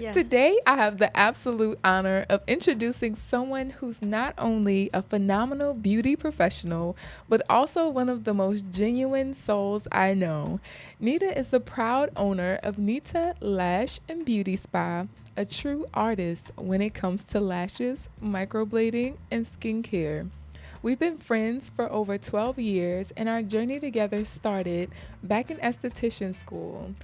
Yeah. Today, I have the absolute honor of introducing someone who's not only a phenomenal beauty professional, but also one of the most genuine souls I know. Neeta is the proud owner of Neeta Lash and Beauty Spa, a true artist when it comes to lashes, microblading, and skincare. We've been friends for over 12 years, and our journey together started back in esthetician school.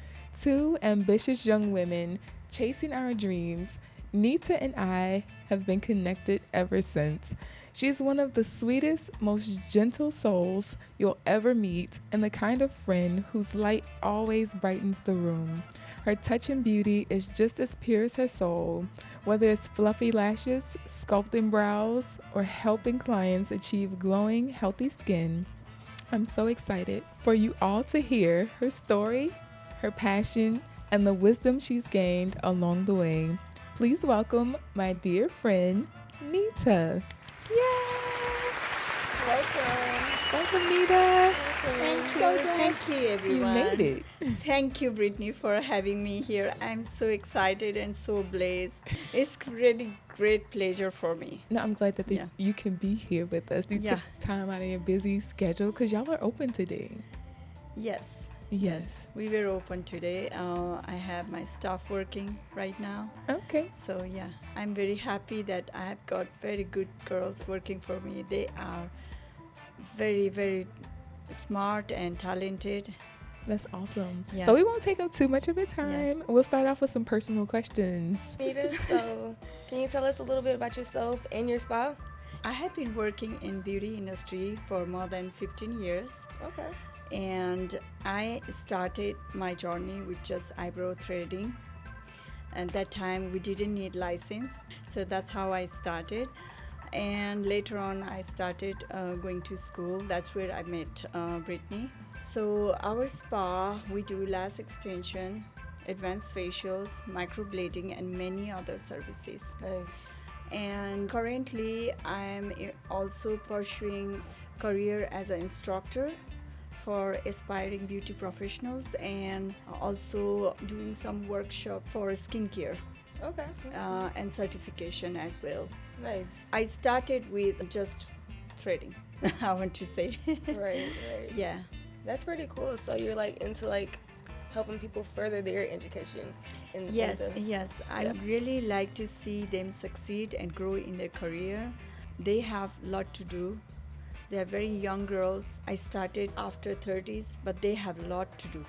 Two ambitious young women chasing our dreams. Neeta and I have been connected ever since. She is one of the sweetest, most gentle souls you'll ever meet, and the kind of friend whose light always brightens the room. Her touch and beauty is just as pure as her soul. Whether it's fluffy lashes, sculpting brows, or helping clients achieve glowing, healthy skin, I'm so excited for you all to hear her story, her passion, and the wisdom she's gained along the way. Please welcome my dear friend, Neeta. Yay! Welcome. Welcome, Neeta. Thank you. So glad Thank you, everyone. You made it. Thank you, Brittany, for having me here. I'm so excited and so blessed. It's really great pleasure for me. No, I'm glad that Yeah. you can be here with us. You Yeah. took time out of your busy schedule because y'all are open today. Yes. Yes. We were open today. I have my staff working right now. Okay. So, yeah, I'm very happy that I have got very good girls working for me. They are very, very smart and talented. That's awesome. Yeah. So we won't take up too much of your time. We'll start off with some personal questions. Neeta, so can you tell us a little bit about yourself and your spa? I have been working in beauty industry for more than 15 years. Okay. And I started my journey with just eyebrow threading. And that time we didn't need license, so that's how I started. And later on I started going to school. That's where I met Brittany. So our spa, we do lash extension, advanced facials, microblading, and many other services. Nice. And currently I'm also pursuing career as an instructor for aspiring beauty professionals, and also doing some workshop for skincare Okay. and certification as well. Nice. I started with just threading, I want to say. Right. Yeah. That's pretty cool. So you're into helping people further their education. Yes. Yeah. I really like to see them succeed and grow in their career. They have a lot to do. They are very young girls. I started after 30s, but they have a lot to do.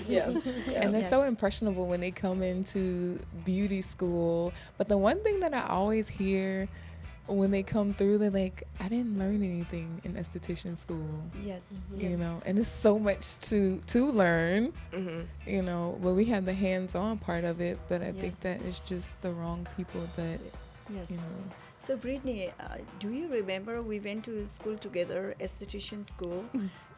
Yeah. And they're so Yes. impressionable when they come into beauty school. But the one thing that I always hear when they come through, they're like, I didn't learn anything in esthetician school. Yes. You know, and there's so much to learn, you know, but we have the hands-on part of it, but I think Yes. that it's just the wrong people that, Yes. you know. So Brittany, do you remember we went to school together, esthetician school?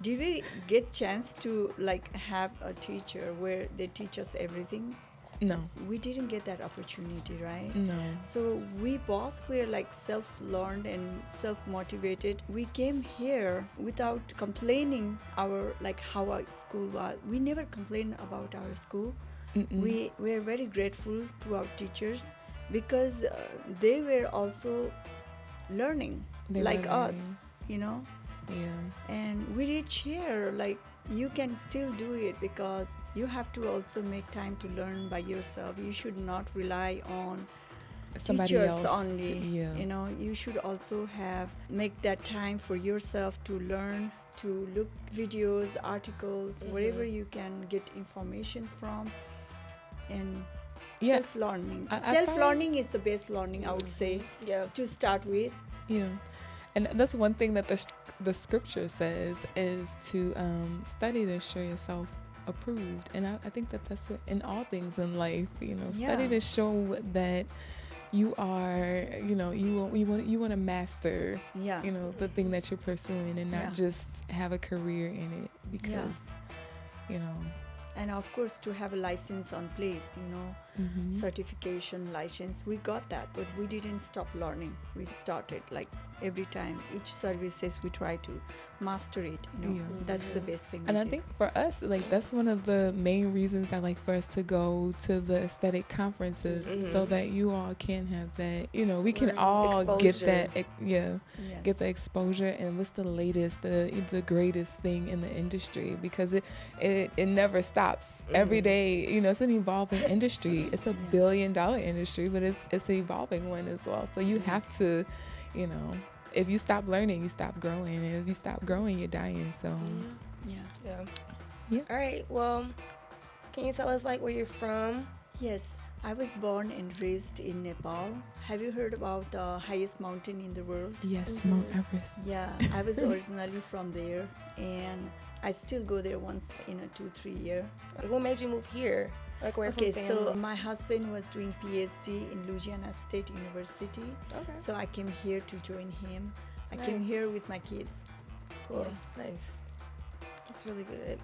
Did we get chance to have a teacher where they teach us everything? No, We didn't get that opportunity, right? no. So we both were self-learned and self-motivated. We came here without complaining our how our school was. We never complained about our school. Mm-mm. We were very grateful to our teachers because they were also learning They like were us, learning. you know. Yeah. And we reach here you can still do it because you have to also make time to learn by yourself. You should not rely on Somebody teachers else only. yeah. You know, you should also make that time for yourself to learn, to look videos, articles, wherever you can get information from, and Yeah. self-learning. I Self-learning is the best learning, I would say, Yeah. to start with. Yeah, and that's one thing that the scripture says is to study to show yourself approved, and I think that that's what in all things in life, you know, study Yeah. to show that you are, you know, you want to master, Yeah. you know, the thing that you're pursuing, and not Yeah. just have a career in it because, you know. And of course, to have a license on place, you know, Mhm. certification license, we got that, but we didn't stop learning. We started every time. Each services we try to master it, Yeah. That's the best thing And we I did. think for us, like that's one of the main reasons I like for us to go to the aesthetic conferences, so that you all can have that, we can Learn. all get Exposure. that, Yes. get the exposure and what's the latest, the greatest thing in the industry, because it never stops. Every day, it's an evolving industry. It's a Yeah. billion-dollar industry, but it's an evolving one as well. So you have to, if you stop learning, you stop growing, and if you stop growing, you're dying. So. Yeah. Yeah. Yeah. All right. Well, can you tell us like where you're from? Yes, I was born and raised in Nepal. Have you heard about the highest mountain in the world? Yes, Mount Everest. Yeah, I was originally from there, and I still go there once in a 2-3 year. Like, what made you move here? Like, where Okay, from so family? my husband was doing PhD in Louisiana State University, Okay. so I came here to join him. I came Nice. here with my kids. Cool. Yeah. Nice. That's really good.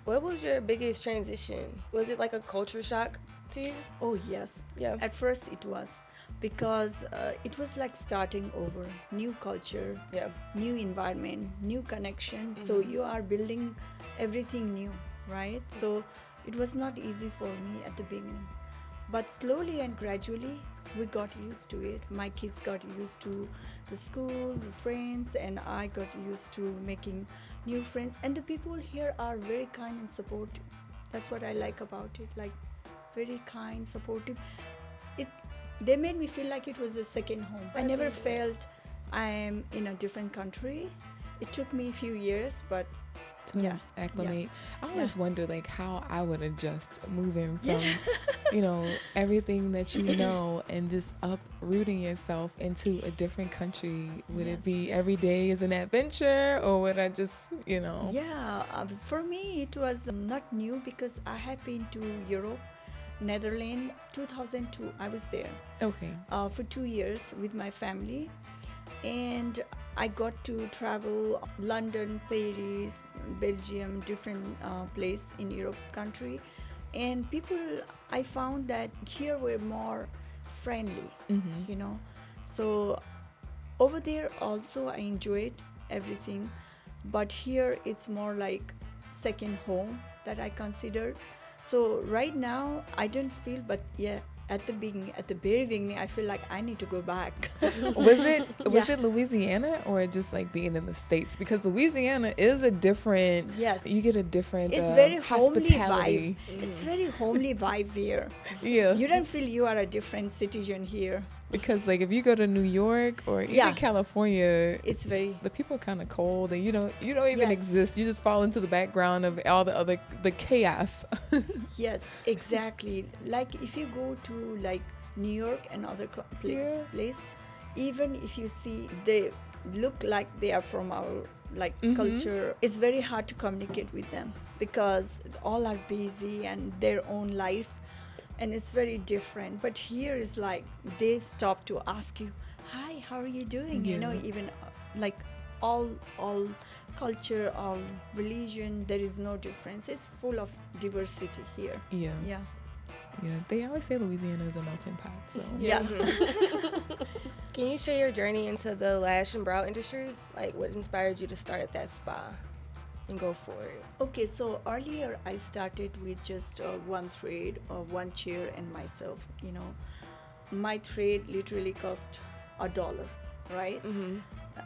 What was your biggest transition? Was it like a culture shock to you? Oh yes, Yeah. at first it was, because it was like starting over, new culture, Yeah. new environment, new connection. So you are building everything new, right? So it was not easy for me at the beginning, but slowly and gradually we got used to it. My kids got used to the school, the friends, and I got used to making new friends. And the people here are very kind and supportive. That's what I like about it, like very kind, supportive. They made me feel like it was a second home. I That's never amazing. felt I am in a different country. It took me a few years, but To Yeah. acclimate. I always Yeah. wonder like how I would adjust moving from, Yeah. everything that and just uprooting yourself into a different country. Would it Yes. be every day is an adventure, or would I just, yeah, for me it was not new because I have been to Europe, Netherlands, 2002. I was there Okay. for 2 years with my family, and I got to travel London, Paris, Belgium, different place in Europe country, and people, I found that here were more friendly, so over there also I enjoyed everything, but here it's more like second home that I consider. So right now I don't feel, but yeah, at the very beginning I feel like I need to go back. Was it Yeah. Louisiana, or just like being in the States? Because Louisiana is a different. Yes. You get a different. It's very homely hospitality. vibe. It's very homely vibe here. Yeah. You don't feel you are a different citizen here. Because like if you go to New York or even Yeah. California, It's very the people are kind of cold, and you don't even Yes. exist. You just fall into the background of all the chaos. yes, exactly. Like if you go to like New York and other Yeah. place, even if you see they look like they are from our like culture, it's very hard to communicate with them because all are busy and their own life, and it's very different. But here is like they stop to ask you, hi, how are you doing? Yeah. Even like all culture, all religion, there is no difference. It's full of diversity here. Yeah. Yeah. Yeah. They always say Louisiana is a melting pot. So Yeah. Can you share your journey into the lash and brow industry? Like, what inspired you to start that spa and go for it? Okay, so earlier I started with just one thread, one chair, and myself. My thread literally cost $1, right?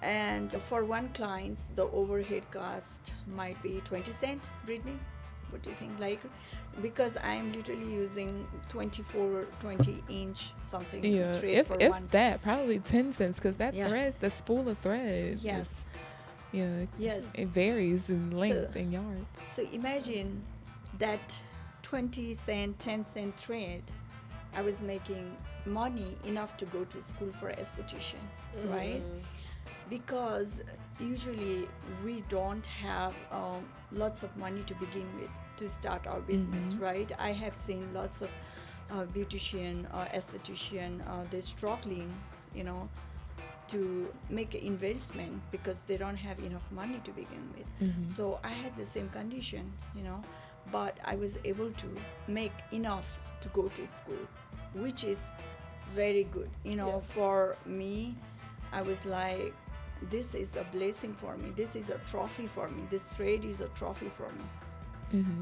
And for one client, the overhead cost might be 20 cents. Brittany, what do you think? Like, because I'm literally using 20-inch something Yeah, thread if for if one. that, probably 10 cents, because that Yeah. thread, the spool of thread, Yes. Yes. it varies in length So- and yards. So imagine that 20 cent, 10 cent thread, I was making money enough to go to school for esthetician, right? Because usually we don't have lots of money to begin with to start our business, right? I have seen lots of beautician or esthetician, they're struggling, to make an investment because they don't have enough money to begin with. So I had the same condition, but I was able to make enough to go to school, which is very good. For me, I was like, this is a blessing for me. This is a trophy for me. This thread is a trophy for me.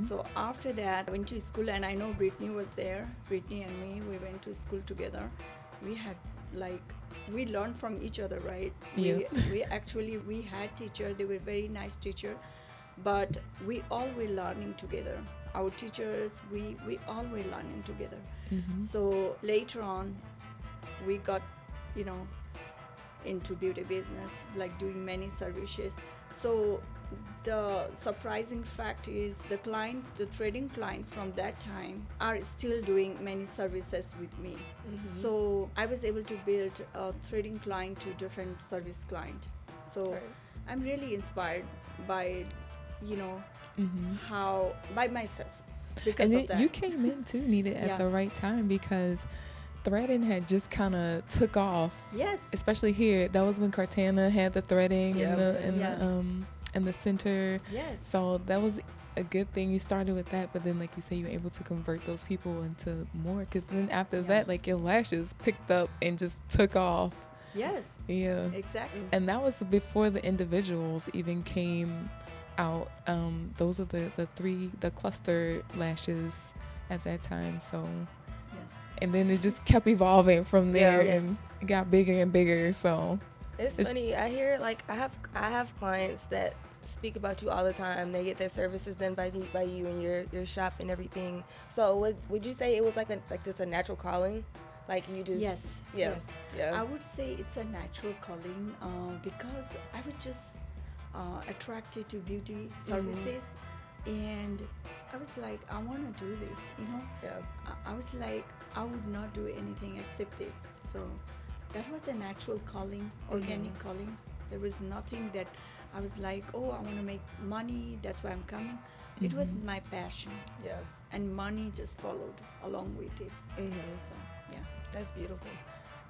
So after that, I went to school, and I know Brittany was there. Brittany and me, we went to school together. We had we learned from each other, right? Yeah. We had teachers. They were very nice teacher, but we all were learning together. Our teachers, we all were learning together. So later on, we got, into beauty business, like doing many services. So the surprising fact is the threading client from that time are still doing many services with me. So I was able to build a threading client to different service client. So Right. I'm really inspired by, how by myself because And of that. you came in too, Neeta, at Yeah. the right time, because threading had just kind of took off. Yes. Especially here, that was when Cartana had the threading Yeah. in the center. Yes. So that was a good thing. You started with that, but then, like you say, you were able to convert those people into more. Because then after Yeah. that, like, your lashes picked up and just took off. Yes. Yeah. Exactly. And that was before the individuals even came out. Those are the cluster lashes at that time. So, Yes. and then it just kept evolving from there, Yeah. and it got bigger and bigger. So It's funny. I hear I have clients that speak about you all the time. They get their services done by you and your shop and everything. So would you say it was like just a natural calling, like you just Yes. yeah Yes. yeah I would say it's a natural calling because I was just attracted to beauty services, and I was like, I want to do this. yeah I was like, I would not do anything except this. So that was a natural calling, organic calling. There was nothing that I was like, oh, I want to make money. That's why I'm coming. It was my passion, yeah. and money just followed along with this. So yeah. That's beautiful.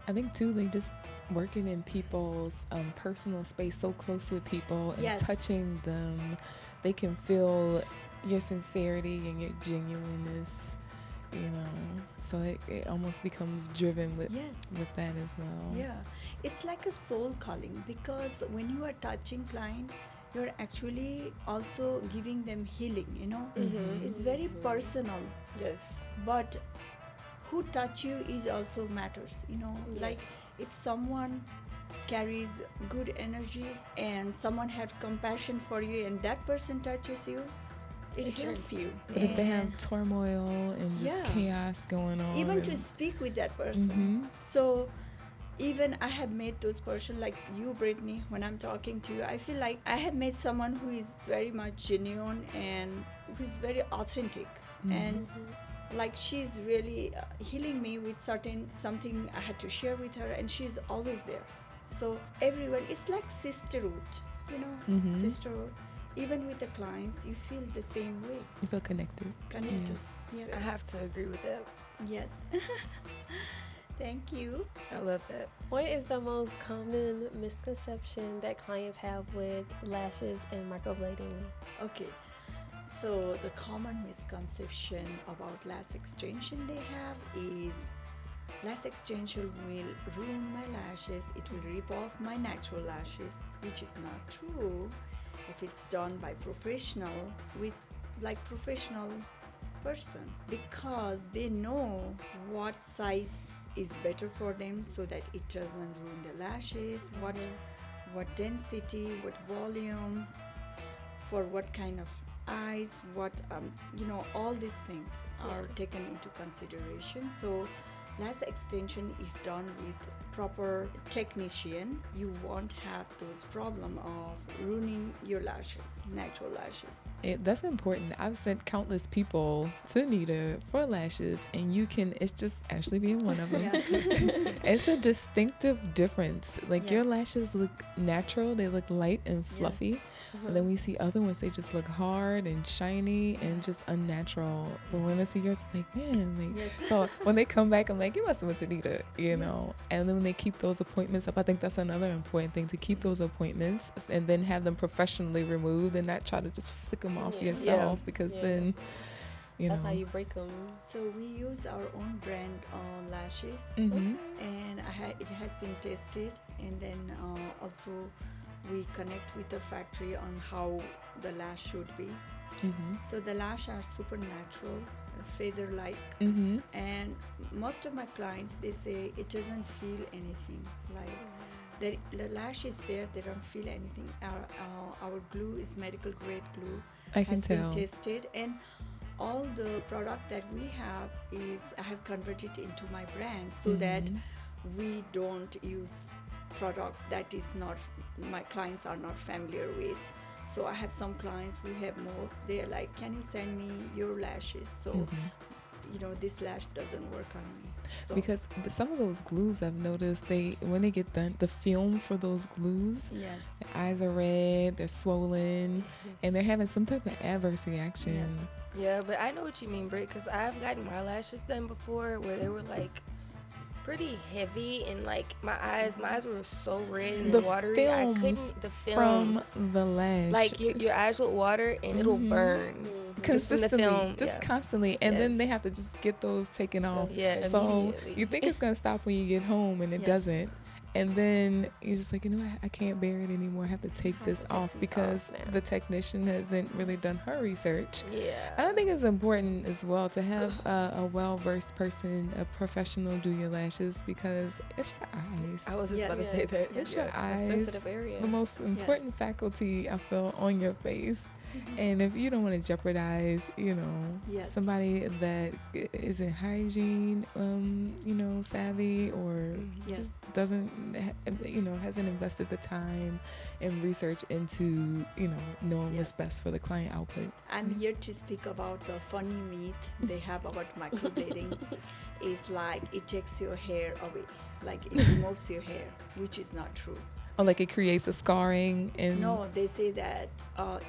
I think too, like, just working in people's personal space, so close with people and Yes. touching them, they can feel your sincerity and your genuineness, so it almost becomes driven with Yes. that as well. Yeah, it's like a soul calling, because when you are touching client, you're actually also giving them healing. It's very personal, Yes. but who touch you is also matters. Like if someone carries good energy and someone have compassion for you, and that person touches you, it heals you. But if they have And turmoil and just Yeah. chaos going on, even to speak with that person. Mhm. So even I have met those person like you, Brittany. When I'm talking to you, I feel like I have met someone who is very much genuine and who's very authentic, and like she's really healing me with something I had to share with her, and she's always there. So everyone, it's like sisterhood, sisterhood. Even with the clients, you feel the same way, you feel connected. connected. I Yeah. have to agree with that. Yes. Thank you. I love that. What is the most common misconception that clients have with lashes and microblading? Okay. So the common misconception about lash extension they have is lash extension will ruin my lashes, it will rip off my natural lashes, which is not true if it's done by professional with professional persons, because they know what size is better for them so that it doesn't ruin the lashes, what density, what volume, for what kind of eyes, what all these things are taken into consideration. So lash extension, if done with proper technician, you won't have those problem of ruining your lashes, natural lashes. That's important. I've sent countless people to Neeta for lashes, and it's just actually being one of them. It's a distinctive difference. Like, your Yes. lashes look natural, they look light and fluffy. And then we see other ones, they just look hard and shiny and just unnatural. But when I see yours, it's like, man, like, Yes. so when they come back, I'm like, you must have went to Neeta, know. And then when they keep those appointments up, I think that's another important thing, to keep those appointments and then have them professionally removed and not try to just flick them off Yeah. yourself, because then you That's know. how you break them. So we use our own brand lashes, Mhm. and it has been tested, and then also we connect with the factory on how the lash should be. Mhm. So the lash are super natural, feather like, Mhm. and most of my clients, they say it doesn't feel anything, like the lash is there, they don't feel anything. Our glue is medical grade glue, I can has been tell. tested, and all the product that we have is I have converted into my brand, so that Mhm. we don't use product that is not my clients are not familiar with. So I have some clients who have more, they're like, can you send me your lashes? So Mhm. this lash doesn't work on me. So Because some of those glues I've noticed, when they get done, the film for those glues, yes, their eyes are red, they're swollen, and they're having some type of adverse reaction. yes, Yeah, but I know what you mean, Britt, because I've gotten my lashes done before where they were like pretty heavy, and like my eyes were so red and The watery. I films couldn't. The films, From the lash. like your eyes with water and it'll Mhm. burn. Just from the Consistently, film, just yeah. constantly, and then they Yes. have to just get those taken off. Yes. So Immediately. you think it's gonna stop when you get home, and it Yes. doesn't. And then you're just like, I can't bear it anymore. I have to take Have this to take off these because off now. the technician hasn't really done her research. Yeah. I think it's important as well to have a well-versed person, a professional, do your lashes, because it's your eyes. I was just Yes. about to say that. It's Yeah. your A eyes. sensitive area. The most important faculty I feel on your face. And if you don't want to jeopardize, Yes. somebody that isn't hygiene, savvy, or Yes. just doesn't, hasn't invested the time and research into, knowing what's Yes. best for the client output. I'm here to speak about the funny myth they have about microblading. Is like it takes your hair away, like it removes your hair, which is not true. Or like it creates a scarring and No, they say that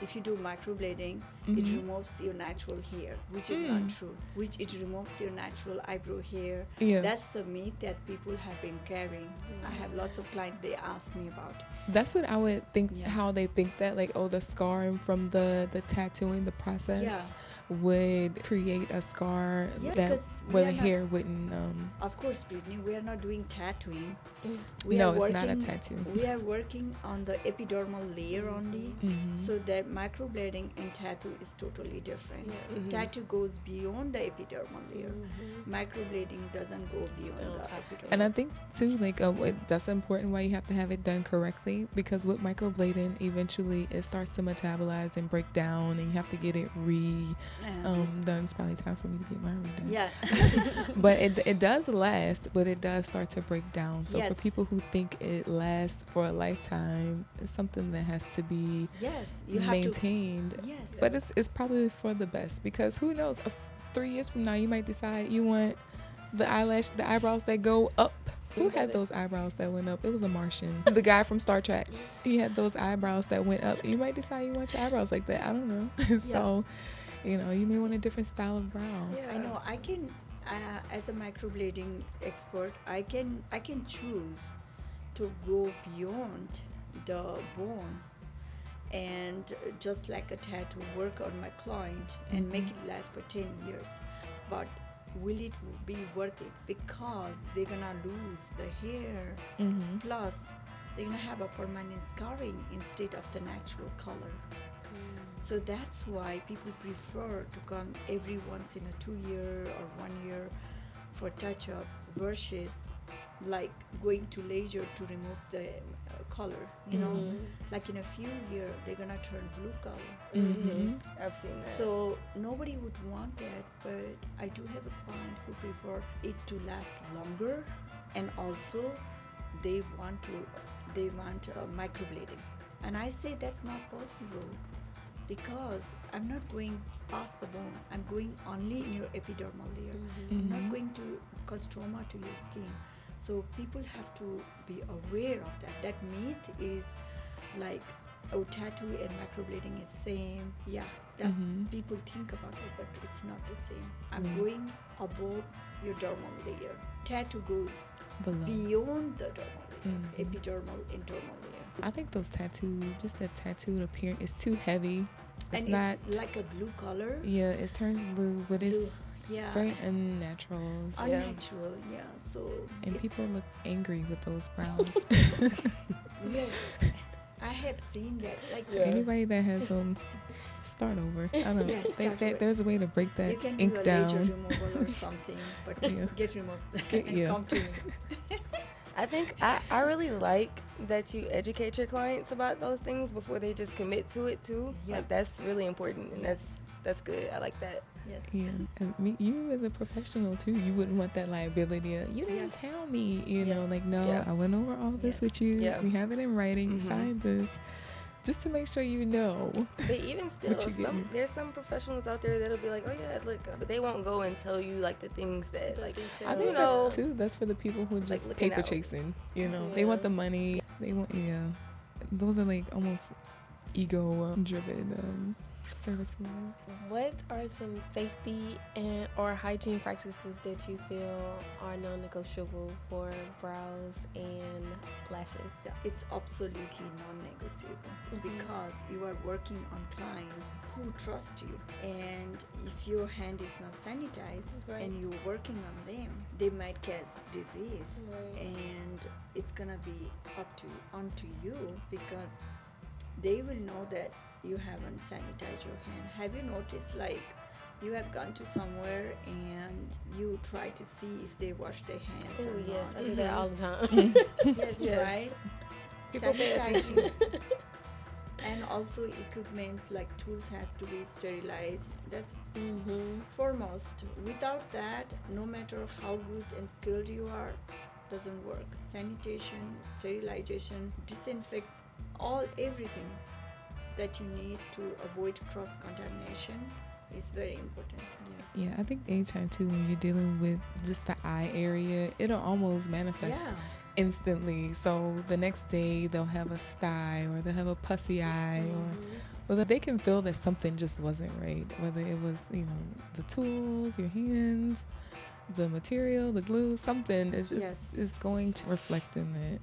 if you do microblading, it Mhm. removes your natural hair, which is not true. Which it removes your natural eyebrow hair. Yeah. That's the myth that people have been carrying. I have lots of clients, they ask me about it. That's what I would think, Yeah. how they think that, like, the scarring from the tattooing, the process Yeah. would create a scar Yeah, that because where we the are not- hair wouldn't. Of course, Brittany, we are not doing tattooing. No, it's not a tattoo. We are working on the epidermal layer only. Mhm. So that microblading and tattoo is totally different. Yeah. Tattoo goes beyond the epidermal layer. Microblading doesn't go beyond Still the top. epidermal. And I think too, like, that's important why you have to have it done correctly, because with microblading, eventually it starts to metabolize and break down, and you have to get it done. It's probably time for me to get mine redone. Yeah. But it does last, but it does start to break down. So Yes. for people who think it lasts for a lifetime, it's something that has to be Yes, you have to. maintained. Yes. But it's probably for the best, because who knows, 3 years from now you might decide you want the eyebrows that go up. Who Who's had that? those eyebrows that went up? It was a Martian. The guy from Star Trek. He had those eyebrows that went up. You might decide you want your eyebrows like that. I don't know. So, you may want a different style of brow. Yeah. I know. I can, as a microblading expert, I can choose to go beyond the bone, and just like a tattoo, work on my client and make it last for 10 years. But will it be worth it? Because they're gonna lose the hair, Mm-hmm. plus they're gonna have a permanent scarring instead of the natural color. So that's why people prefer to come every once in a 2 year or 1 year for touch up versus like going to laser to remove the color. Like in a few years they're gonna turn blue color. Mm-hmm. I've seen that. So nobody would want that, but I do have a client who prefer it to last longer, and also they want microblading, and I say that's not possible, because I'm not going past the bone. I'm going only in your epidermal layer. I'm not going to cause trauma to your skin. So people have to be aware of that. That myth is like, oh, tattoo and microblading is same. Yeah, that's people think about it, but it's not the same. I'm going above your dermal layer. Tattoo goes Below. beyond the dermal layer, epidermal and dermal layer. I think those tattoos, just that tattooed appearance, is too heavy. It's and not. it's like a blue color. Yeah, it turns blue, but Blue. it's Yeah. very unnatural. Unnatural. Yeah. So. And it's- people look angry with those brows. Yes. I have seen that. Like Yeah. Anybody that has start over. I don't know. Yeah, start over. There's a way to break you that can ink do a down. laser removal or something, but Yeah. get removed and Yeah. come to me. I think I really like that you educate your clients about those things before they just commit to it too. Yeah. Like that's really important, and that's good. I like that. Yes. Yeah, and you as a professional too, you wouldn't want that liability of, you didn't Yes. tell me, you know, Yes. like, no, Yeah. I went over all this Yes. with you. Yeah. We have it in writing, you Mhm. signed this, just to make sure you know. But even still, What you getting? there's some professionals out there that'll be like, oh yeah, look, but they won't go and tell you like the things that The like. details. I You think know, that too, that's for the people who just looking paper out. chasing, you know, they Yeah. want the money, they want, those are like almost ego driven service providers. What are some safety and or hygiene practices that you feel are non-negotiable for brows and lashes? Yeah, it's absolutely non-negotiable Mhm. because you are working on clients who trust you, and if your hand is not sanitized Right. and you're working on them, they might catch disease, Right. and it's gonna be onto you because they will know that you haven't sanitized your hand. Have you noticed, like, you have gone to somewhere and you try to see if they wash their hands Oh or yes, not? I do that all the time. Yes, Yes. right. People pay Sanitizing. And also equipments like tools have to be sterilized. That's Mm-hmm. foremost. Without that, no matter how good and skilled you are, doesn't work. Sanitation, sterilization, disinfect, everything that you need to avoid cross contamination is very important. Yeah, I think anytime too, when you're dealing with just the eye area, it'll almost manifest instantly. So the next day they'll have a sty or they'll have a pussy eye, Mm-hmm. or they can feel that something just wasn't right. Whether it was, the tools, your hands, the material, the glue, something is just Yes. is going to reflect in that.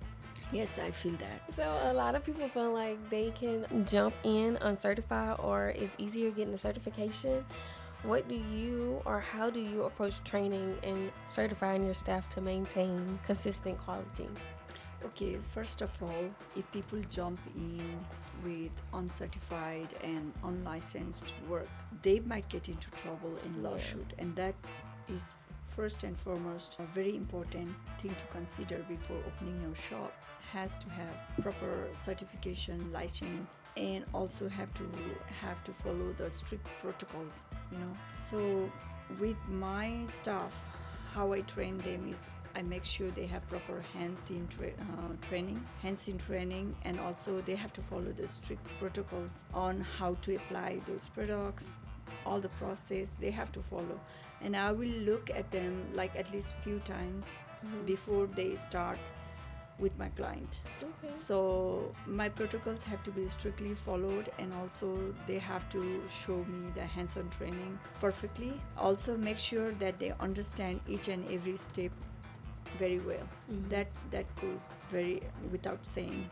Yes, I feel that. So a lot of people feel like they can jump in uncertified or it's easier getting a certification. What do you or how do you approach training and certifying your staff to maintain consistent quality? Okay, first of all, if people jump in with uncertified and unlicensed work, they might get into trouble in Yeah. lawsuit, and that is first and foremost a very important thing to consider before opening your shop. Has to have proper certification, license, and also have to follow the strict protocols. So with my staff, how I train them is I make sure they have proper hands-in training, and also they have to follow the strict protocols on how to apply those products. All the process they have to follow, and I will look at them like at least few times before they start with my client. Okay. So my protocols have to be strictly followed, and also they have to show me the hands-on training perfectly. Also make sure that they understand each and every step very well. Mhm. That goes very without saying.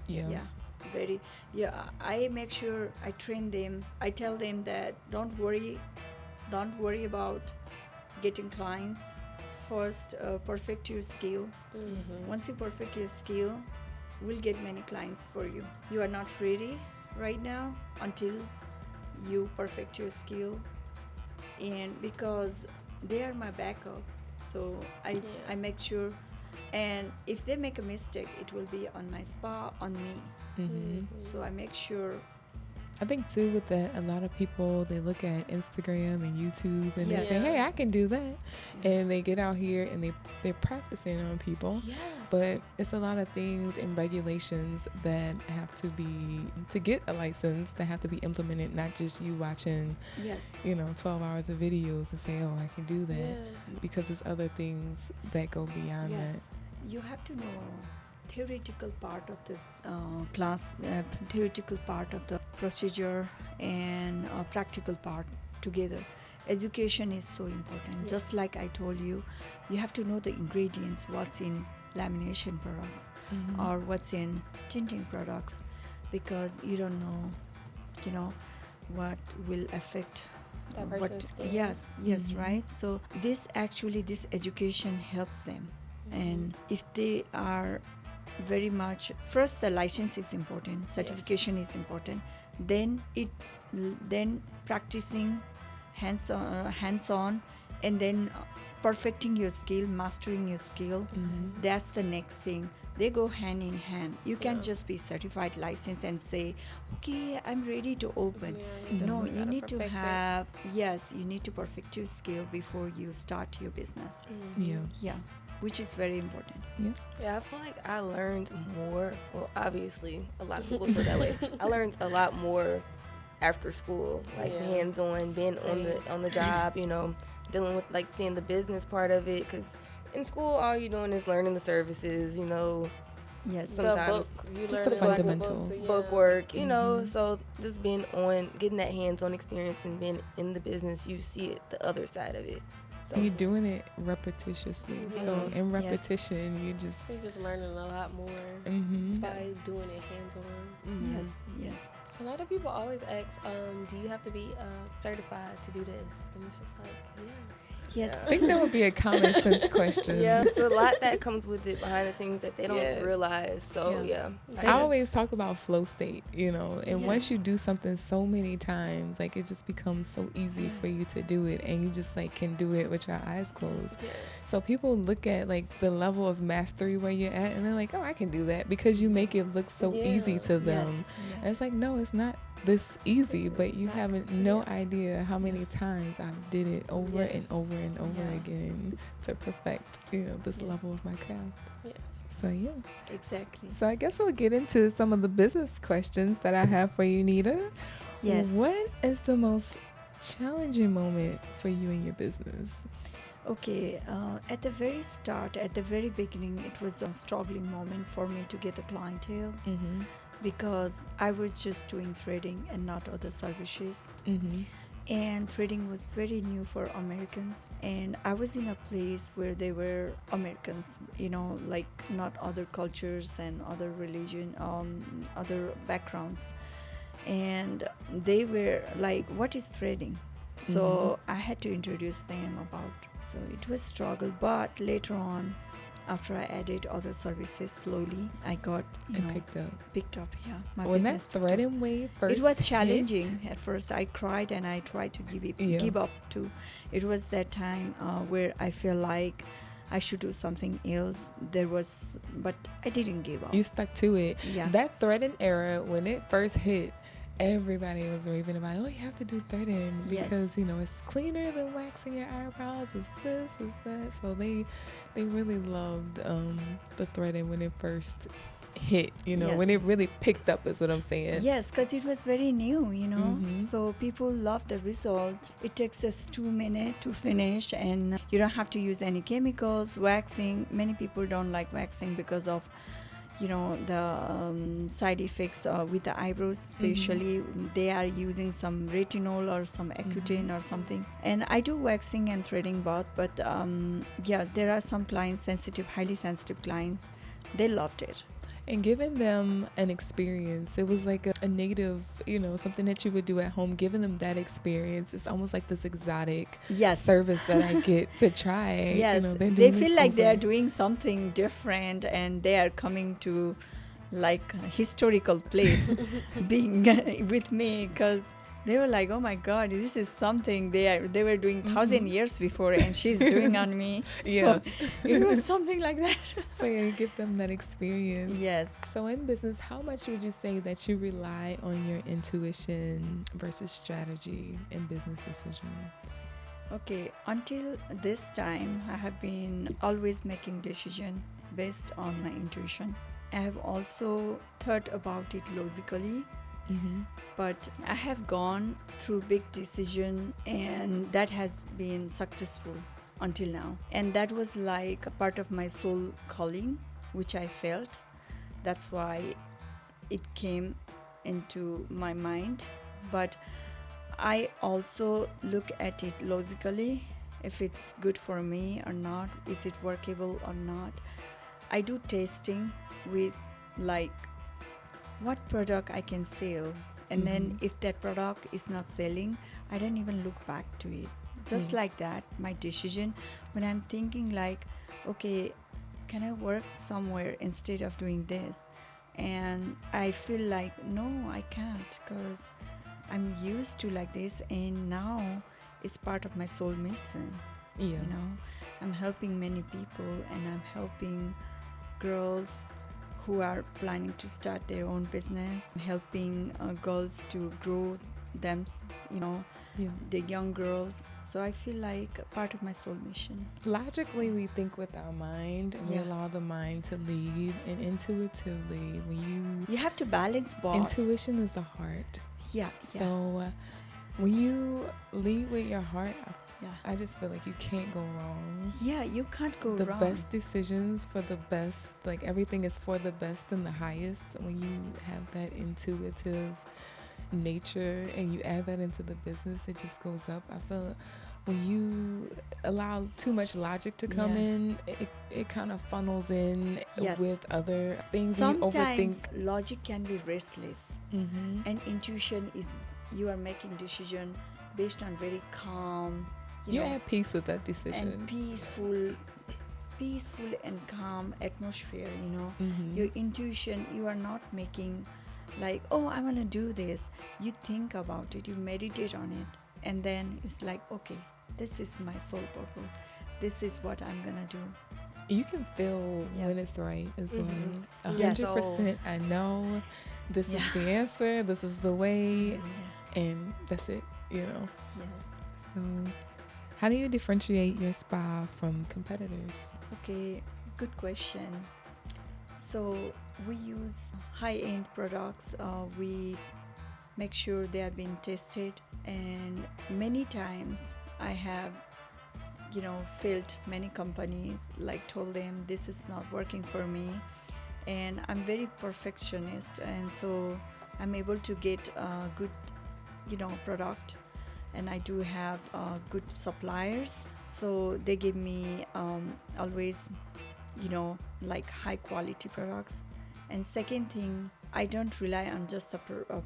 Yeah. I make sure I train them. I tell them that don't worry about getting clients. First, perfect your skill. Mhm. Once you perfect your skill, we'll get many clients for you. You are not ready right now until you perfect your skill, and because they are my backup, so I make sure. And if they make a mistake, it will be on my spa, on me. Mm-hmm. So I make sure. I think too with that, a lot of people, they look at Instagram and YouTube and Yes. they say, hey, I can do that. And they get out here and they're practicing on people. Yes. But it's a lot of things and regulations that have to be, to get a license, that have to be implemented, not just you watching, Yes. 12 hours of videos and say, oh, I can do that. Yes. Because there's other things that go beyond Yes. that. You have to know theoretical part of the class, theoretical part of the procedure, and practical part together. Education is so important. Yes. Just like I told you, you have to know the ingredients, what's in lamination products Mhm. or what's in tinting products, because you don't know, what will affect That what. person's skin. Yes, Mhm. right. So this education helps them. And if they are very much, first the license is important, certification is important, then then practicing hands on, and then perfecting your skill, mastering your skill, that's the next thing. They go hand in hand. You can't Yeah. just be certified license and say, okay, I'm ready to open. Yeah, No, definitely you gotta need to perfect it. have, yes, you need to perfect your skill before you start your business. Yeah. Yeah, which is very important. Yeah, I feel like I learned more. Well, obviously, a lot of people feel that way. I learned a lot more after school, like Yeah. hands-on, being on the job. Dealing with like seeing the business part of it. Because in school, all you're doing is learning the services. Yes. Sometimes Just the fundamentals. book work. Mhm. So just being getting that hands-on experience and being in the business, you see it, the other side of it. So You're doing it repetitiously. So Mhm. in Yes. repetition, you just. So you're just learning a lot more Mm-hmm. by doing it hands-on. Yes. A lot of people always ask, do you have to be certified to do this? And it's just like, yeah. Yes. I think that would be a common sense question. yeah, it's a lot that comes with it behind the scenes that they don't Yes. realize. So Yeah. I always talk about flow state, and Yeah. once you do something so many times, like it just becomes so easy for Yes. you to do it, and you just like can do it with your eyes closed. Yes. So people look at like the level of mastery where you're at, and they're like, "Oh, I can do that," because you make it look so easy Yeah. to them. And it's like, no, it's not this easy, but you have no idea how many times I did it over and Yes. over and over Yeah. again to perfect, this Yes. level of my craft. Yes. So yeah. Exactly. So I guess we'll get into some of the business questions that I have for you, Neeta. Yes. What is the most challenging moment for you in your business? Okay, at the very start, at the very beginning, it was a struggling moment for me to get the clientele Mm-hmm. because I was just doing threading and not other services. Mm-hmm. And threading was very new for Americans. And I was in a place where they were Americans, like not other cultures and other religion, other backgrounds. And they were like, what is threading? So I had to introduce them about. So it was struggle, but later on, after I added other services slowly, I got picked up. Yeah, my When business that picked up. threading wave first It was hit, challenging at first. I cried and I tried to give up too. It was that time where I feel like I should do something else. But I didn't give up. you stuck to it. Yeah. That threading era, when it first hit, everybody was raving about, oh, you have to do threading Yes. because it's cleaner than waxing your eyebrows. It's this, it's that. So they really loved the threading when it first hit. Yes. When it really picked up is what I'm saying. Yes, because it was very new, Mhm. So people love the result. It takes us 2 minutes to finish, and you don't have to use any chemicals. Waxing, many people don't like waxing because of the side effects with the eyebrows, especially. They are using some retinol or some Accutane or something. And I do waxing and threading both, but there are some clients, highly sensitive clients, they loved it. And giving them an experience, it was like a native, something that you would do at home. Giving them that experience, it's almost like this exotic Yes. service that I get to try. Yes, they're they doing feel this like they are over- doing something different, and they are coming to like a historical place being with me, because they were like, oh my God, this is something they were doing 1,000 years before, and she's doing on me. Yeah. So it was something like that. So yeah, give them that experience. Yes. So in business, how much would you say that you rely on your intuition versus strategy in business decisions? Okay, until this time, I have been always making decision based on my intuition. I have also thought about it logically, Mm-hmm. but I have gone through big decision, and that has been successful until now. And that was like a part of my soul calling, which I felt. That's why it came into my mind. But I also look at it logically, if it's good for me or not, is it workable or not. I do testing with like what product I can sell And then if that product is not selling, I don't even look back to it. Just like that, my decision when I'm thinking like, okay, can I work somewhere instead of doing this? And I feel like, no, I can't, because I'm used to like this, and now it's part of my soul mission. Yeah. You know, I'm helping many people, and I'm helping girls who are planning to start their own business, helping girls to grow them, you know, Yeah. the young girls. So I feel like a part of my soul mission. Logically, we think with our mind, and we Yeah. allow the mind to lead, and intuitively, when You have to balance both. intuition is the heart. Yeah. So when you lead with your heart, Yeah. I just feel like you can't go wrong. Yeah, you can't go The wrong. best decisions for the best, like everything is for the best and the highest. When you have that intuitive nature and you add that into the business, it just goes up. I feel when you allow too much logic to come Yeah. in, it kind of funnels in Yes. with other things. Sometimes You overthink. logic can be restless, and intuition is you are making decision based on very calm, you You're know, at peace with that decision. and peaceful and calm atmosphere. You know, Mhm. your intuition, you are not making like, oh, I want to do this. You think about it, you meditate on it, and then it's like, okay, this is my soul purpose, this is what I'm gonna do. You can feel Yeah. when it's right as well. Mhm. 100%. I know this is Yeah. the answer. This is the way, Yeah. and that's it. You know. Yes. So, how do you differentiate your spa from competitors? Okay, good question. So we use high-end products. We make sure they have been tested, and many times I have, you know, failed many companies, like told them this is not working for me, and I'm very perfectionist, and so I'm able to get a good, you know, product, and I do have good suppliers, so they give me always, you know, like high quality products. And second thing, I don't rely on just the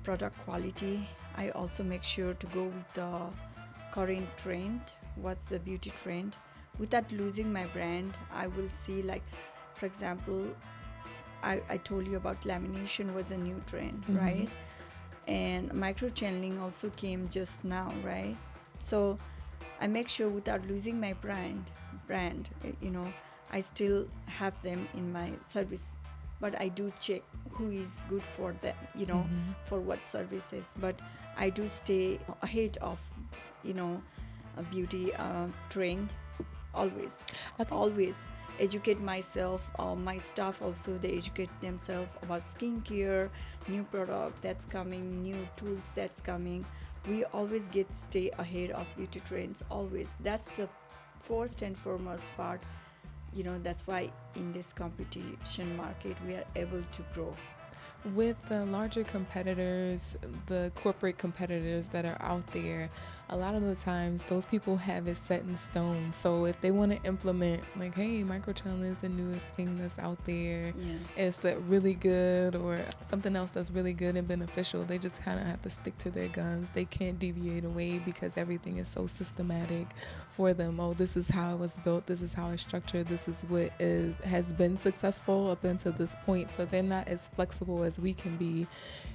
product quality. I also make sure to go with the current trend, what's the beauty trend, without losing my brand. I will see, like, for example, I told you about lamination was a new trend, right? And micro channeling also came just now, right? So I make sure without losing my brand, you know, I still have them in my service, but I do check who is good for that, you know, for what services. But I do stay ahead of, you know, a beauty trend always. I think Always educate myself. My staff also, they educate themselves about skincare, new product that's coming, new tools that's coming. We always stay ahead of beauty trends, always. That's the first and foremost part. You know, that's why in this competition market we are able to grow. with the larger competitors, the corporate competitors that are out there, a lot of the times those people have it set in stone. So if they want to implement, like, hey, microchanneling is the newest thing that's out there, it's that really good, or something else that's really good and beneficial, they just kind of have to stick to their guns. They can't deviate away because everything is so systematic for them. Oh, this is how it was built, this is how it's structured, this is what has been successful up until this point. So they're not as flexible as we can be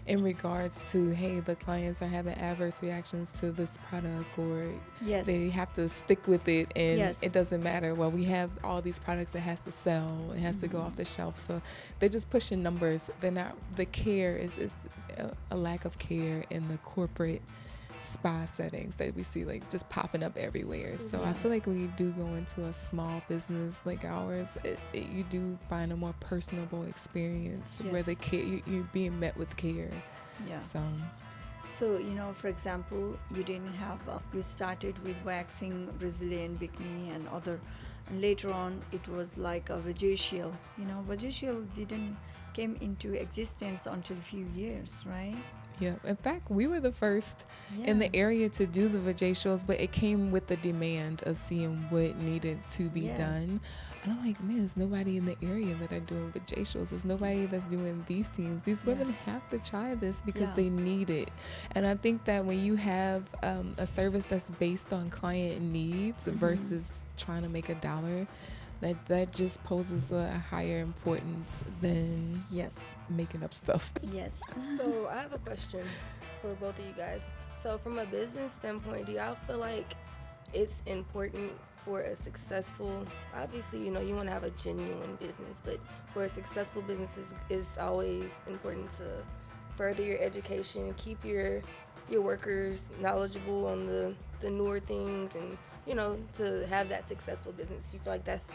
in regards to, hey, the clients are having adverse reactions to this product, or Yes. they have to stick with it, and Yes. it doesn't matter. Well, we have all these products that has to sell, it has to go off the shelf. So they're just pushing numbers. They're not, the care is a lack of care in the corporate spa settings that we see, like, just popping up everywhere. So I Yeah. feel like when you do go into a small business like ours, you do find a more personable experience where Yes. the care, you're being met with care. Yeah. So So, you know, for example, you didn't have, you started with waxing, Brazilian bikini and other, and later on it was like a vajacial. You know, vajacial didn't came into existence until a few years, right? Yeah. In fact, we were the first in the area to do the vajacials, but it came with the demand of seeing what needed to be done. And I'm like, man, there's nobody in the area that are doing vajacials. There's nobody that's doing these teams. These women have to try this because they need it. And I think that when you have a service that's based on client needs versus trying to make a dollar, that just poses a higher importance than making up stuff. Yes. So I have a question for both of you guys. So from a business standpoint, do y'all feel like it's important for a successful, obviously, you want to have a genuine business, but for a successful business is always important to further your education, keep your workers knowledgeable on the newer things, and to have that successful business. You feel like that's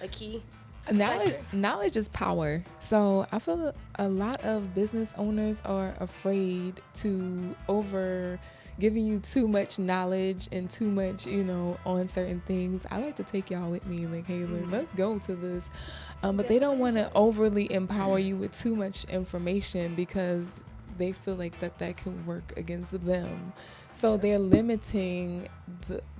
a key? Knowledge is power. So I feel a lot of business owners are afraid to over giving you too much knowledge and too much, on certain things. I like to take y'all with me, like, hey, let's go to this. But they don't want to overly empower you with too much information because they feel like that can work against them. So they're limiting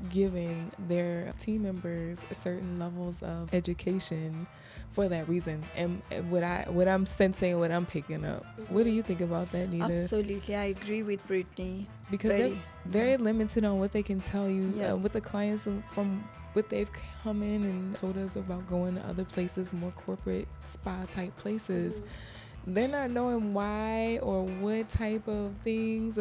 giving their team members certain levels of education for that reason. And what I'm sensing, what I'm picking up. What do you think about that, Neeta? Absolutely, I agree with Brittany. Because they're very limited on what they can tell you. With the clients from what they've come in and told us about going to other places, more corporate spa type places. They're not knowing why or what type of things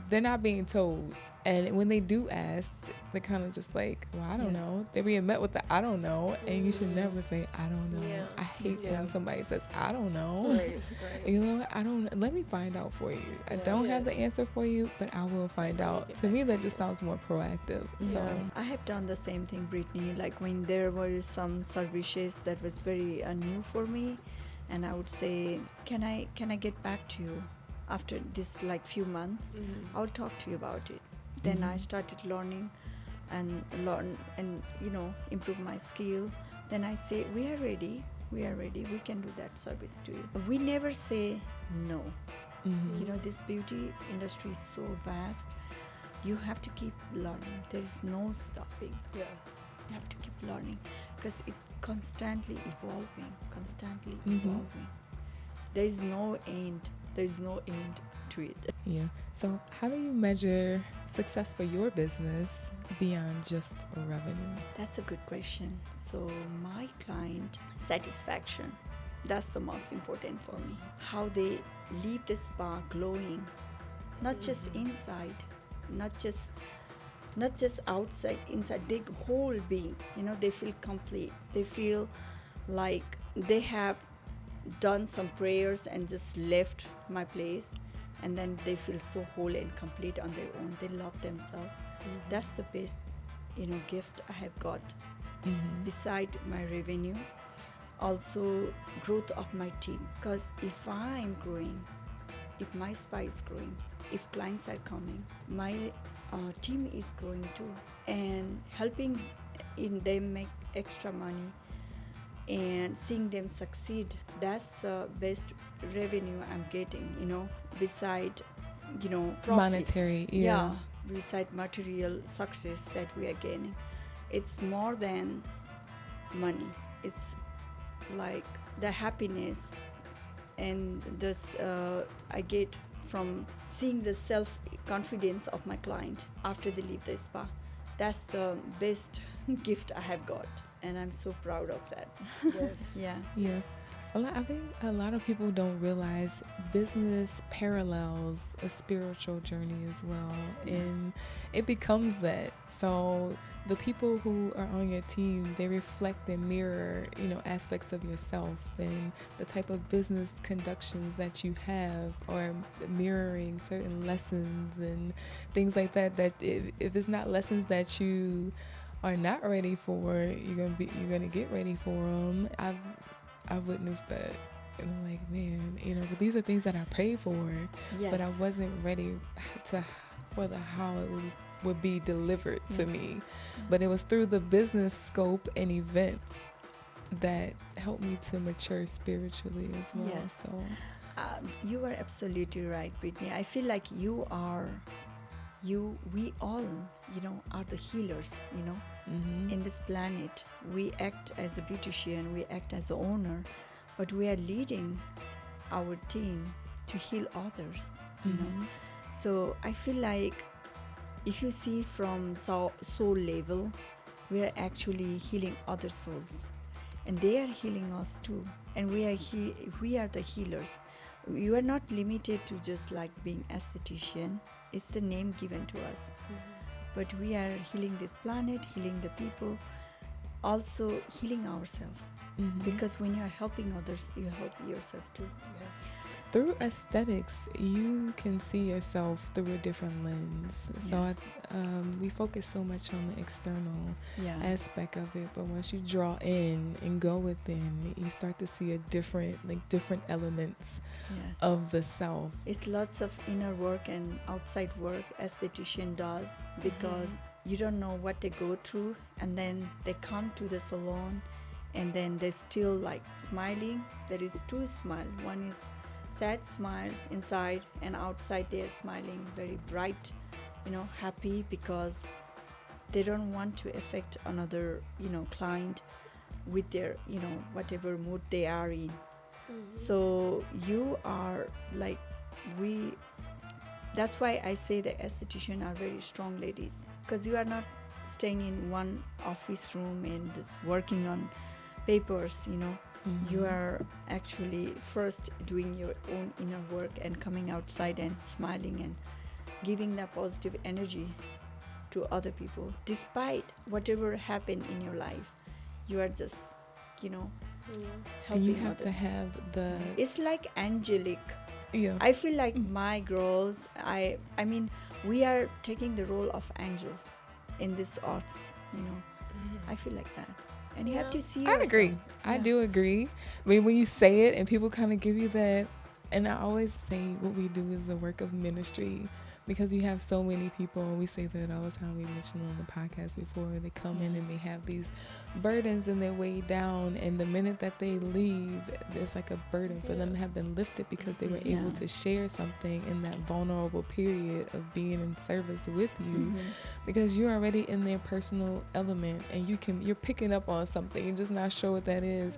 they're not being told. And when they do ask, they're kind of just like, well, I don't know. They're being met with the I don't know. And you should never say, I don't know. Yeah. I hate when somebody says, I don't know. Right. I don't, let me find out for you. I don't have the answer for you, but I will find out. To me, that just sounds more proactive. So I have done the same thing, Brittany. Like when there were some services that was very new for me, and I would say, can I get back to you after this few months? I'll talk to you about it. Then I started learning and improve my skill. Then I say, we are ready, we can do that service to you. We never say no. This beauty industry is so vast. You have to keep learning. There is no stopping. You have to keep learning because it's constantly evolving. There is no end to it. Yeah. So how do you measure success for your business beyond just revenue? That's a good question. So my client satisfaction, that's the most important for me. How they leave the spa glowing, not just inside, not just outside, inside, their whole being. They feel complete. They feel like they have done some prayers and just left my place, and then they feel so whole and complete on their own. They love themselves. That's the best gift I have got. Beside my revenue, also growth of my team, because if I'm growing, if my spa is growing, if clients are coming, my team is growing too, and helping in them make extra money and seeing them succeed, that's the best revenue I'm getting, beside, profits. Monetary, Beside material success that we are gaining. It's more than money. It's like the happiness and this I get from seeing the self-confidence of my client after they leave the spa. That's the best gift I have got, and I'm so proud of that. Yes. I think a lot of people don't realize business parallels a spiritual journey as well, and it becomes that. So the people who are on your team, they reflect and mirror, aspects of yourself, and the type of business conductions that you have, or mirroring certain lessons and things like that. That if it's not lessons that you are not ready for, you're gonna get ready for them. I've witnessed that, and I'm like, man, but these are things that I prayed for, but I wasn't ready for how it would be delivered to me. But it was through the business scope and events that helped me to mature spiritually as well. So You are absolutely right, Brittany. I feel like we all, are the healers, in this planet. We act as a beautician, we act as an owner, but we are leading our team to heal others, So I feel like if you see from soul level, we are actually healing other souls, and they are healing us too. And we are the healers. You are not limited to just like being esthetician. It's the name given to us. But we are healing this planet, healing the people, also healing ourselves. Because when you are helping others, you help yourself too. Yes. Through aesthetics, you can see yourself through a different lens. So we focus so much on the external aspect of it, but once you draw in and go within, you start to see different elements of the self. It's lots of inner work and outside work esthetician does, because you don't know what they go through, and then they come to the salon and then they're still like smiling. There is two smiles. One is sad smile inside, and outside they are smiling very bright, happy, because they don't want to affect another client with their whatever mood they are in. So you are like, that's why I say the esthetician are very strong ladies, because you are not staying in one office room and just working on papers. You are actually first doing your own inner work and coming outside and smiling and giving that positive energy to other people. Despite whatever happened in your life, you are just, helping And you have others. to have It's like angelic. Yeah. I feel like my girls, I mean, we are taking the role of angels in this earth, I feel like that. And you have to see yourself. I agree. I do agree. I mean, when you say it and people kind of give you that, and I always say what we do is a work of ministry, because you have so many people, and we say that all the time. We mentioned on the podcast before, they come in and they have these burdens and they're weighed down, and the minute that they leave, it's like a burden for them to have been lifted, because they were able to share something in that vulnerable period of being in service with you, because you're already in their personal element, and you're picking up on something, you're just not sure what that is.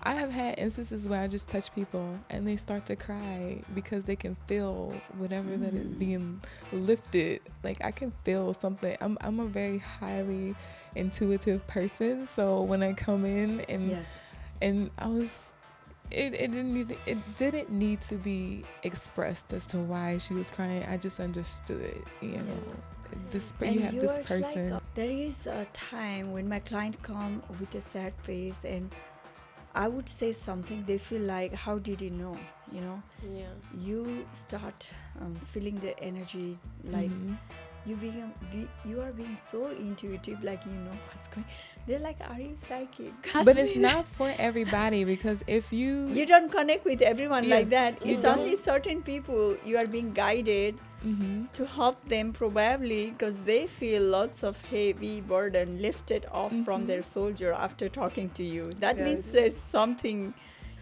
I have had instances where I just touch people and they start to cry because they can feel whatever that is being lifted. Like, I can feel something. I'm a very highly intuitive person, so when I come in and I was, it didn't need to be expressed as to why she was crying. I just understood, you have this person. Like there is a time when my client come with a sad face, and I would say something, they feel like, how did you know? You start feeling the energy, like you are being so intuitive, like what's going. They're like, are you psychic? But it's not for everybody, because if you don't connect with everyone like that. You It's don't. only certain people you are being guided to help them, probably because they feel lots of heavy burden lifted off from their soldier after talking to you. That means there's something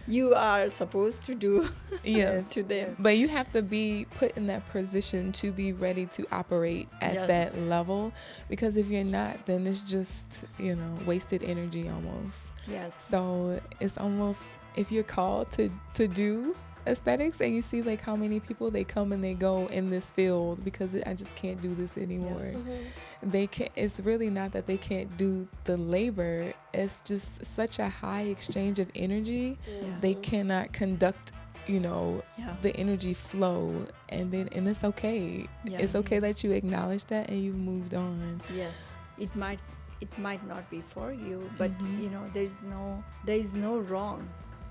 you are supposed to do to them. But you have to be put in that position to be ready to operate at that level, because if you're not, then it's just wasted energy almost. So it's almost, if you're called to do aesthetics and you see like how many people they come and they go in this field because I just can't do this anymore. They can. It's really not that they can't do the labor. It's just such a high exchange of energy. They cannot conduct the energy flow, and it's okay. It's okay that you acknowledge that and you've moved on. It might not be for you, but there is no wrong,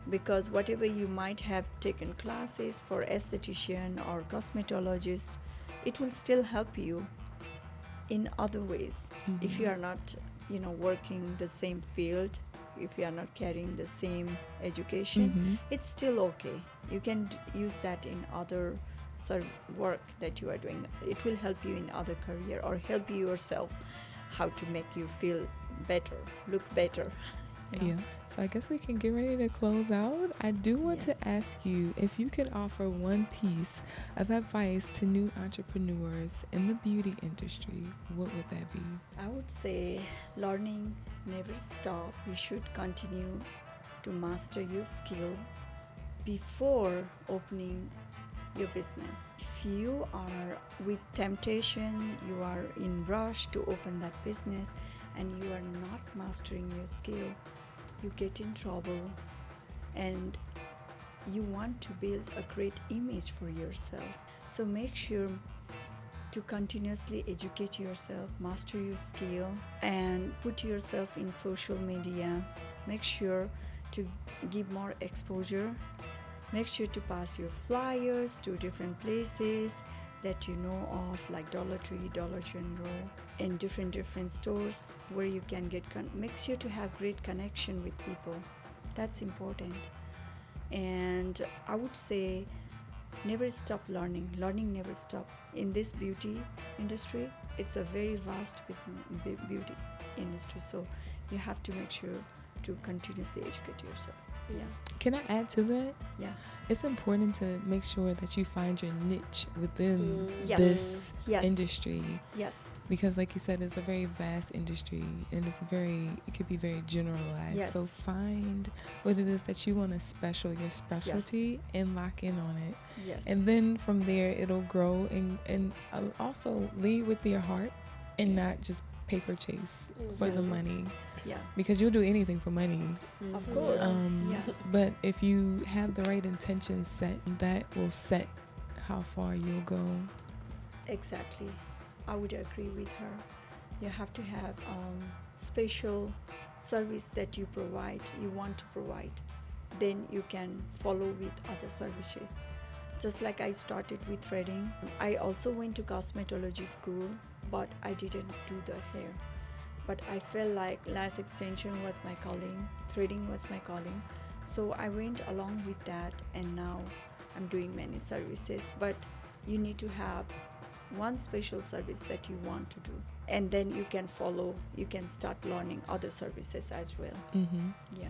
because whatever you might have taken classes for esthetician or cosmetologist, it will still help you in other ways. If you are not working the same field, if you are not carrying the same education, it's still okay. You can use that in other sort of work that you are doing. It will help you in other career, or help you yourself how to make you feel better, look better. you know. Yeah. So I guess we can get ready to close out. I do want Yes. to ask you if you could offer one piece of advice to new entrepreneurs in the beauty industry, what would that be? I would say learning never stop. You should continue to master your skill before opening your business. If you are with temptation, you are in rush to open that business and you are not mastering your skill, you get in trouble and you want to build a great image for yourself. So make sure to continuously educate yourself, master your skill, and put yourself in social media. Make sure to give more exposure. Make sure to pass your flyers to different places that you know of, like Dollar Tree, Dollar General, and different stores where you can get make sure to have great connection with people. That's important. And I would say never stop learning. Learning never stop. In this beauty industry, it's a very vast business, beauty industry. So you have to make sure to continuously educate yourself. Yeah. Can I add to that? Yeah. It's important to make sure that you find your niche within Yes. this Yes. industry, Yes. because like you said, it's a very vast industry and it could be very generalized. Yes. So find what it is that you want to your specialty, and lock in on it. Yes. And then from there it'll grow, and also lead with your heart and Yes. not just paper chase for the Mhm. money, Yeah. because you'll do anything for money. Of Mhm. course. Um, Yeah. But if you have the right intentions set, that will set how far you'll go. Exactly. I would agree with her. You have to have special service that you want to provide. Then you can follow with other services. Just like I started with threading. I also went to cosmetology school, but I didn't do the hair. But I felt like lash extension was my calling, threading was my calling. So I went along with that, and now I'm doing many services. But you need to have one special service that you want to do, and then you can start learning other services as well. Yeah.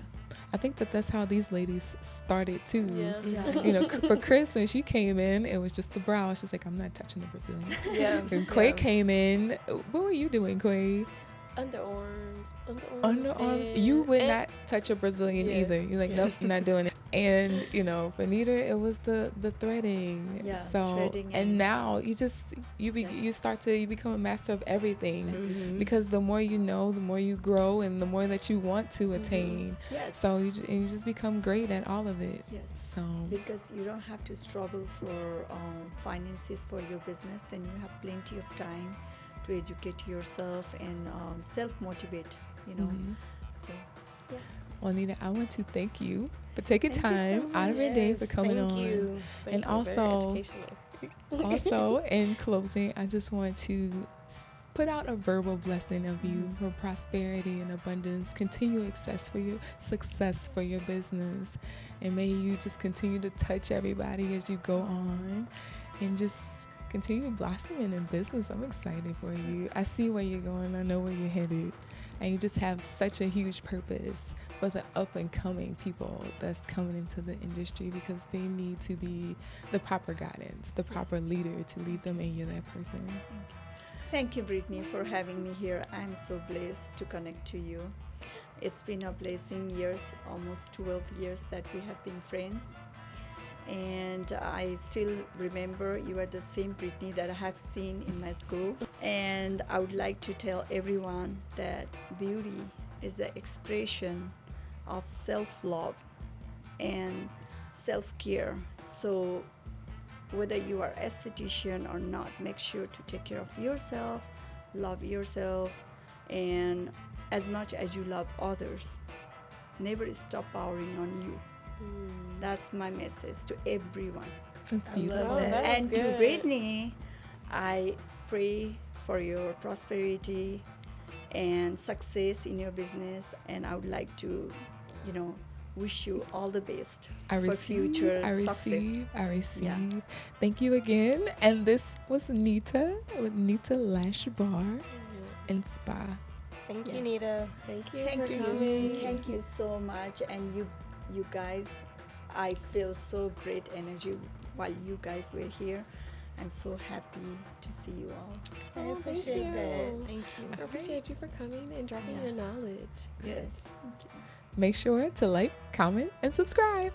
I think that's how these ladies started too. Yeah. You know, for Chris, when she came in, it was just the brow. She's like, I'm not touching the Brazilian. Yeah. And Quay Yeah. came in. What were you doing, Quay? Underarms. and- You would and- not touch a Brazilian Yes. either. You're like, nope, I'm not doing it. And for Neeta, it was the threading. Yeah, So threading and and- now you become a master of everything, because the more you know, the more you grow, and the more that you want to attain. Yes. So you just become great at all of it. Yes. So Because you don't have to struggle for finances for your business, then you have plenty of time to educate yourself and self-motivate, mhm. So, Well, Neeta, I want to thank you for taking Thank you so time out of your day for Yes, coming thank on. you. Thank And you, very also- educational. Also, in closing, I just want to put out a verbal blessing of you for prosperity and abundance, continued success for your business, and may you just continue to touch everybody as you go on, and just continue blossoming in business. I'm excited for you. I see where you're going. I know where you're headed, and you just have such a huge purpose for the up and coming people that's coming into the industry, because they need to be the proper guidance, the proper leader to lead them, and you're that person. thank you, Brittany, for having me here. I'm so blessed to connect to you. It's been a blessing, almost 12 years that we have been friends. And I still remember you are the same Brittany that I have seen in my school. And I would like to tell everyone that beauty is the expression of self-love and self-care. So whether you are esthetician or not, make sure to take care of yourself, love yourself, and as much as you love others, never stop powering on you. That's my message to everyone. That's I beautiful. love that. That's And to good. Brittany, I pray for your prosperity and success in your business, and I would like to, wish you all the best for future success. I receive. Yeah. Thank you again. And this was Neeta with Neeta Lash Bar and Spa. Thank Yeah. you, Neeta. Thank you Thank for you. coming. Thank you so much. And you guys, I feel so great energy while you guys were here. I'm so happy to see you all. I Oh, thank appreciate you. that. Thank I you. appreciate you for coming and dropping Yeah. your knowledge. Yes. Thank you. Make sure to like, comment, and subscribe.